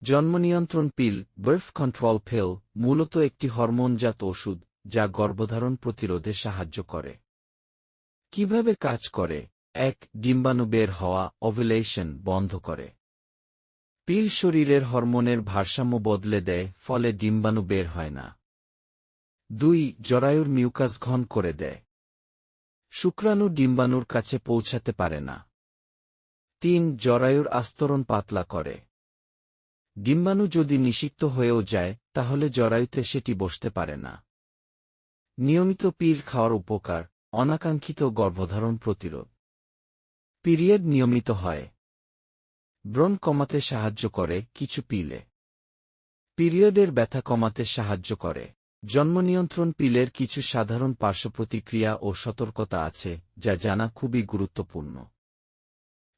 জন্মনিয়ন্ত্রণ পিল, birth control পিল, মূলত একটি হরমোনজাত ওষুধ যা গর্ভধারণ প্রতিরোধে সাহায্য করে। কিভাবে কাজ করে? ১. ডিম্বাণু বের হওয়া ওভুলেশন বন্ধ করে। পিল শরীরের হরমোনের ভারসাম্য বদলে দেয়, ফলে ডিম্বাণু বের হয় না। ২. জরায়ুর মিউকাস ঘন করে দেয়। শুক্রাণু ডিম্বাণুর কাছে পৌঁছাতে পারে না। ৩. জরায়ুর আস্তরণ পাতলা করে। ডিম্বাণু যদি নিষিক্ত হয়েও যায়, তাহলে জরায়ুতে সেটি বসতে পারে না। নিয়মিত পিল খাওয়ার উপকার: অনাকাঙ্ক্ষিত গর্ভধারণ প্রতিরোধ। পিরিয়ড নিয়মিত হয়। ব্রণ কমাতে সাহায্য করে কিছু পিলে। পিরিয়ডের ব্যথা কমাতে সাহায্য করে। জন্মনিয়ন্ত্রণ পিলের কিছু সাধারণ পার্শ্বপ্রতিক্রিয়া ও সতর্কতা আছে যা জানা খুবই গুরুত্বপূর্ণ।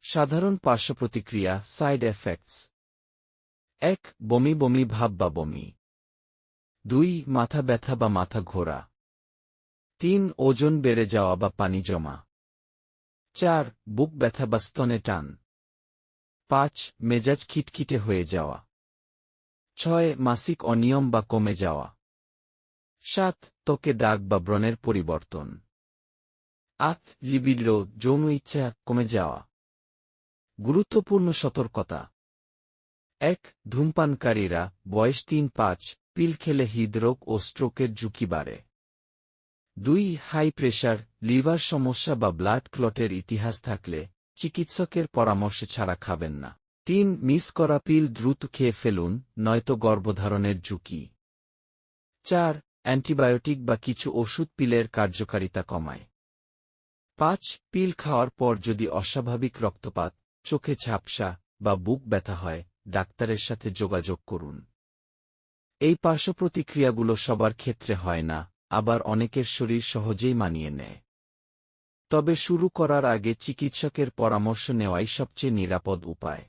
সাধারণ পার্শ্বপ্রতিক্রিয়া সাইড এফেক্টস: ১. বমি বমি ভাব বা বমি। ২. মাথা ব্যথা বা মাথা ঘোরা। ৩. ওজন বেড়ে যাওয়া বা পানি জমা। ৪. বুক ব্যথা বা স্তনে টান। ৫. মেজাজ খিটখিটে হয়ে যাওয়া। ৬. মাসিক অনিয়ম বা কমে যাওয়া। ৭. ত্বকে দাগ বা ব্রণের পরিবর্তন। ৮. লিবিডো যৌন ইচ্ছা কমে যাওয়া। গুরুত্বপূর্ণ সতর্কতা: ১. ধূমপানকারীরা বয়স ৩-৫ পিল খেলে হৃদরোগ ও স্ট্রোকের ঝুঁকি বাড়ে। ২. হাই প্রেশার, লিভার সমস্যা বা ব্লাড ক্লটের ইতিহাস থাকলে চিকিৎসকের পরামর্শ ছাড়া খাবেন না। ৩. মিস করা পিল দ্রুত খেয়ে ফেলুন, নয়তো গর্ভধারণের ঝুঁকি। ৪. অ্যান্টিবায়োটিক বা কিছু ওষুধ পিলের কার্যকারিতা কমায়। ৫. পিল খাওয়ার পর যদি অস্বাভাবিক রক্তপাত, চোখে ঝাপসা বা বুক ব্যথা হয়, ডাক্তারের সাথে যোগাযোগ করুন। এই পার্শ্বপ্রতিক্রিয়াগুলো সবার ক্ষেত্রে হয় না, আবার অনেকের শরীর সহজেই মানিয়ে নেয়। তবে শুরু করার আগে চিকিৎসকের পরামর্শ নেওয়াই সবচেয়ে নিরাপদ উপায়।